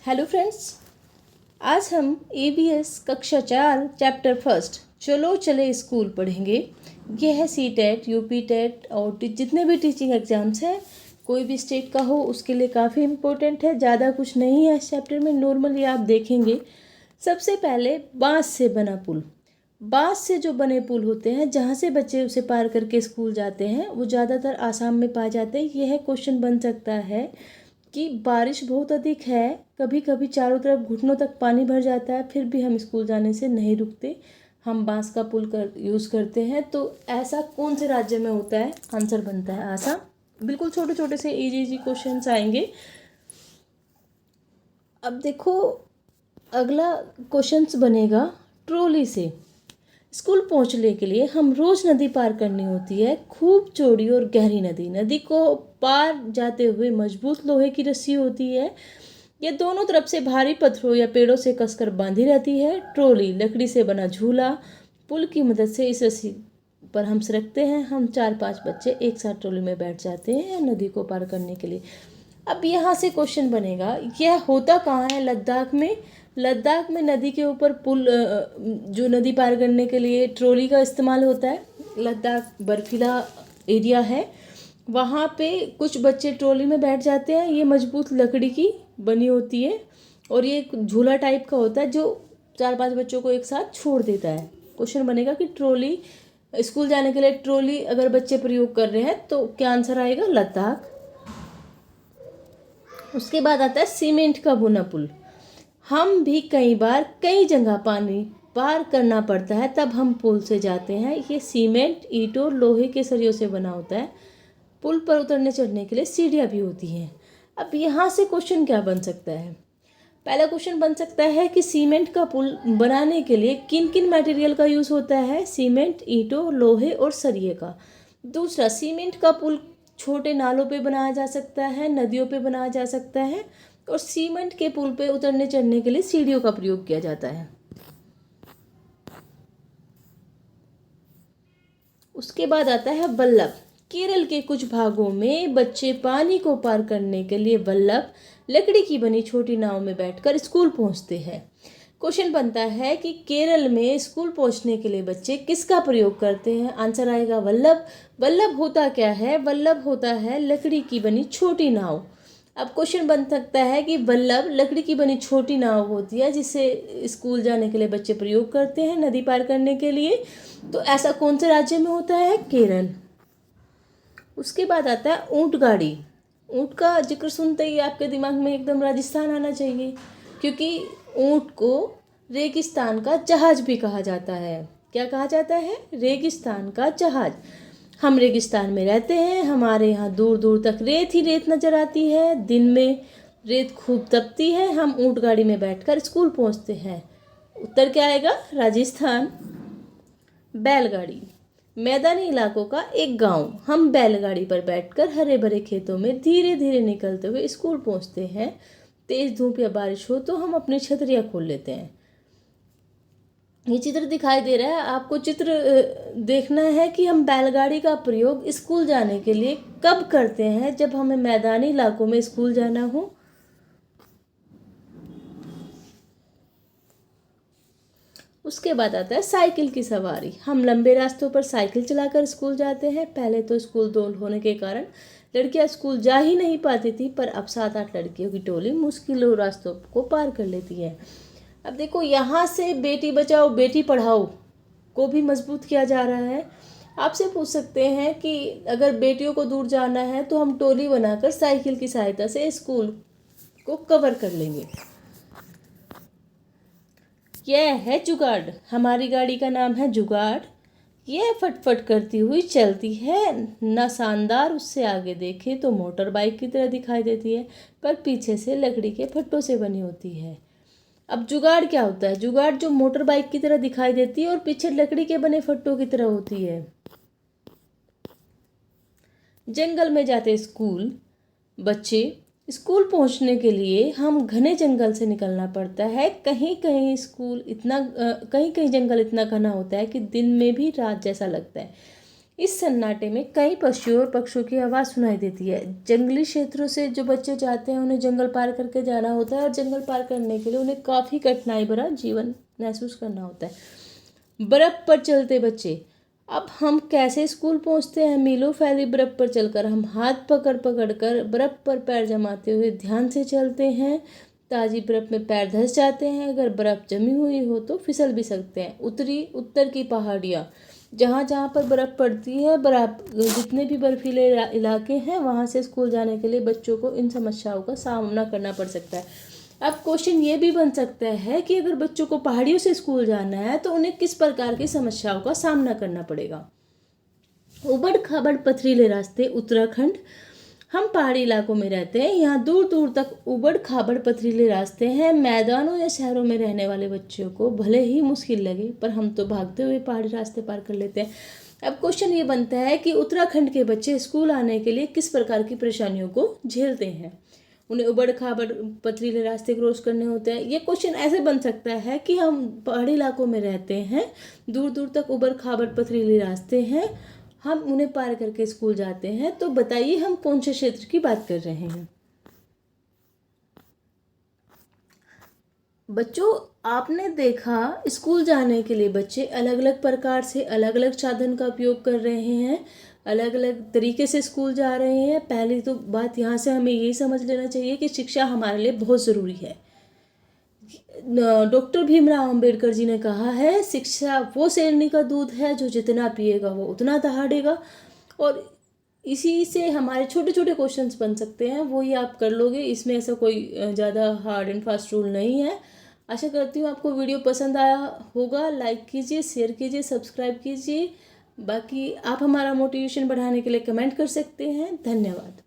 Hello friends, आज हम EVS कक्षा 4 चैप्टर फर्स्ट चलो चले स्कूल पढ़ेंगे। ये है CTET, UP टेट और जितने भी टीचिंग एग्ज़ाम्स हैं, कोई भी स्टेट का हो उसके लिए काफ़ी इम्पोर्टेंट है। ज़्यादा कुछ नहीं है इस चैप्टर में, नॉर्मली आप देखेंगे। सबसे पहले बाँस से बना पुल। बाँस से जो बने पुल होते हैं, जहाँ से बच्चे उसे पार करके स्कूल जाते हैं, वो ज़्यादातर आसाम में पाए जाते हैं। यह क्वेश्चन बन सकता है कि बारिश बहुत अधिक है, कभी कभी चारों तरफ घुटनों तक पानी भर जाता है, फिर भी हम स्कूल जाने से नहीं रुकते, हम बांस का पुल यूज़ करते हैं। तो ऐसा कौन से राज्य में होता है? आंसर बनता है आसाम। बिल्कुल छोटे छोटे से इजी क्वेश्चंस आएंगे। अब देखो, अगला क्वेश्चंस बनेगा ट्रॉली से। स्कूल पहुंचने के लिए हम रोज नदी पार करनी होती है, खूब चौड़ी और गहरी नदी। नदी को पार जाते हुए मजबूत लोहे की रस्सी होती है, ये दोनों तरफ से भारी पत्थरों या पेड़ों से कसकर बांधी रहती है। ट्रॉली लकड़ी से बना झूला, पुल की मदद से इस रस्सी पर हम सरकते हैं। हम 4-5 बच्चे एक साथ ट्रॉली में बैठ जाते हैं नदी को पार करने के लिए। अब यहाँ से क्वेश्चन बनेगा, यह होता कहाँ है? लद्दाख में। लद्दाख में नदी के ऊपर पुल, जो नदी पार करने के लिए ट्रॉली का इस्तेमाल होता है। लद्दाख बर्फीला एरिया है, वहाँ पे कुछ बच्चे ट्रॉली में बैठ जाते हैं। ये मजबूत लकड़ी की बनी होती है और ये एक झूला टाइप का होता है जो 4-5 बच्चों को एक साथ छोड़ देता है। क्वेश्चन बनेगा कि ट्रॉली, स्कूल जाने के लिए ट्रॉली अगर बच्चे प्रयोग कर रहे हैं तो क्या आंसर आएगा? लद्दाख। उसके बाद आता है सीमेंट का बुना पुल। हम भी कई बार कई जगह पानी पार करना पड़ता है, तब हम पुल से जाते हैं। ये सीमेंट, ईंटों, लोहे के सरियों से बना होता है। पुल पर उतरने चढ़ने के लिए सीढ़ियाँ भी होती हैं। अब यहाँ से क्वेश्चन क्या बन सकता है? पहला क्वेश्चन बन सकता है कि सीमेंट का पुल बनाने के लिए किन किन मटेरियल का यूज़ होता है? सीमेंट, ईंटों, लोहे और सरिये का। दूसरा, सीमेंट का पुल छोटे नालों पे बनाया जा सकता है, नदियों पे बनाया जा सकता है, और सीमेंट के पुल पे उतरने चढ़ने के लिए सीढ़ियों का प्रयोग किया जाता है। उसके बाद आता है वल्लभ। केरल के कुछ भागों में बच्चे पानी को पार करने के लिए वल्लभ, लकड़ी की बनी छोटी नाव में बैठकर स्कूल पहुंचते हैं। क्वेश्चन बनता है कि केरल में स्कूल पहुंचने के लिए बच्चे किसका प्रयोग करते हैं? आंसर आएगा वल्लभ। वल्लभ होता क्या है? वल्लभ होता है लकड़ी की बनी छोटी नाव। अब क्वेश्चन बन सकता है कि वल्लभ लकड़ी की बनी छोटी नाव होती है जिसे स्कूल जाने के लिए बच्चे प्रयोग करते हैं नदी पार करने के लिए। तो ऐसा कौन से राज्य में होता है? केरल। उसके बाद आता है ऊंट गाड़ी। ऊंट का जिक्र सुनते ही आपके दिमाग में एकदम राजस्थान आना चाहिए, क्योंकि ऊंट को रेगिस्तान का जहाज भी कहा जाता है। क्या कहा जाता है? रेगिस्तान का जहाज। हम रेगिस्तान में रहते हैं, हमारे यहाँ दूर दूर तक रेत ही रेत नज़र आती है। दिन में रेत खूब तपती है, हम ऊंट गाड़ी में बैठकर स्कूल पहुँचते हैं। उत्तर क्या आएगा? राजस्थान। बैलगाड़ी, मैदानी इलाकों का एक गांव। हम बैलगाड़ी पर बैठकर हरे भरे खेतों में धीरे धीरे निकलते हुए स्कूल पहुंचते हैं। तेज धूप या बारिश हो तो हम अपनी छतरियाँ खोल लेते हैं। ये चित्र दिखाई दे रहा है आपको। चित्र देखना है कि हम बैलगाड़ी का प्रयोग स्कूल जाने के लिए कब करते हैं? जब हमें मैदानी इलाकों में स्कूल जाना हो। उसके बाद आता है साइकिल की सवारी। हम लंबे रास्तों पर साइकिल चलाकर स्कूल जाते हैं। पहले तो स्कूल दूर होने के कारण लड़कियां स्कूल जा ही नहीं पाती थी, पर अब 7-8 लड़कियों की टोली मुश्किलों रास्तों को पार कर लेती है। अब देखो, यहाँ से बेटी बचाओ बेटी पढ़ाओ को भी मजबूत किया जा रहा है। आपसे पूछ सकते हैं कि अगर बेटियों को दूर जाना है तो हम टोली बनाकर साइकिल की सहायता से स्कूल को कवर कर लेंगे। यह है जुगाड़। हमारी गाड़ी का नाम है जुगाड़। यह फटफट करती हुई चलती है, न शानदार उससे आगे देखे तो मोटर बाइक की तरह दिखाई देती है, पर पीछे से लकड़ी के फट्टों से बनी होती है। अब जुगाड़ क्या होता है? जुगाड़ जो मोटर बाइक की तरह दिखाई देती है और पीछे लकड़ी के बने फट्टों की तरह होती है। जंगल में जाते स्कूल बच्चे, स्कूल पहुंचने के लिए हम घने जंगल से निकलना पड़ता है। कहीं कहीं कहीं कहीं जंगल इतना घना होता है कि दिन में भी रात जैसा लगता है। इस सन्नाटे में कई पक्षियों और पक्षियों की आवाज़ सुनाई देती है। जंगली क्षेत्रों से जो बच्चे जाते हैं उन्हें जंगल पार करके जाना होता है और जंगल पार करने के लिए उन्हें काफ़ी कठिनाई भरा जीवन महसूस करना होता है। बर्फ़ पर चलते बच्चे। अब हम कैसे स्कूल पहुंचते हैं? मीलों फैली बर्फ़ पर चलकर हम हाथ पकड़ पकड़ कर बर्फ़ पर पैर जमाते हुए ध्यान से चलते हैं। ताज़ी बर्फ़ में पैर धंस जाते हैं। अगर बर्फ़ जमी हुई हो तो फिसल भी सकते हैं। उत्तर की पहाड़ियाँ। जहाँ जहाँ पर बर्फ़ पड़ती है, जितने भी बर्फीले इलाके हैं वहाँ से स्कूल जाने के लिए बच्चों को इन समस्याओं का सामना करना पड़ सकता है। अब क्वेश्चन ये भी बन सकता है कि अगर बच्चों को पहाड़ियों से स्कूल जाना है तो उन्हें किस प्रकार की समस्याओं का सामना करना पड़ेगा। उबड़ खाबड़ पथरीले रास्ते। उत्तराखंड। हम पहाड़ी इलाकों में रहते हैं। यहाँ दूर दूर तक उबड़ खाबड़ पथरीले रास्ते हैं। मैदानों या शहरों में रहने वाले बच्चों को भले ही मुश्किल लगे पर हम तो भागते हुए पहाड़ी रास्ते पार कर लेते हैं। अब क्वेश्चन ये बनता है कि उत्तराखंड के बच्चे स्कूल आने के लिए किस प्रकार की परेशानियों को झेलते हैं। उन्हें उबड़ खाबड़ पथरीले रास्ते क्रॉस करने होते हैं। ये क्वेश्चन ऐसे बन सकता है कि हम पहाड़ी इलाकों में रहते हैं, दूर दूर तक उबड़ खाबड़ पथरीले रास्ते हैं, हम उन्हें पार करके स्कूल जाते हैं, तो बताइए हम कौन से क्षेत्र की बात कर रहे हैं। बच्चों, आपने देखा स्कूल जाने के लिए बच्चे अलग अलग प्रकार से अलग अलग साधन का उपयोग कर रहे हैं, अलग अलग तरीके से स्कूल जा रहे हैं। पहली तो बात यहाँ से हमें यही समझ लेना चाहिए कि शिक्षा हमारे लिए बहुत ज़रूरी है। डॉक्टर भीमराव अंबेडकर जी ने कहा है, शिक्षा वो शेरनी का दूध है जो जितना पिएगा वो उतना दहाड़ेगा। और इसी से हमारे छोटे छोटे क्वेश्चंस बन सकते हैं, वो ही आप कर लोगे। इसमें ऐसा कोई ज़्यादा हार्ड एंड फास्ट रूल नहीं है। आशा करती हूँ आपको वीडियो पसंद आया होगा। लाइक कीजिए, शेयर कीजिए, सब्सक्राइब कीजिए। बाकी आप हमारा मोटिवेशन बढ़ाने के लिए कमेंट कर सकते हैं। धन्यवाद।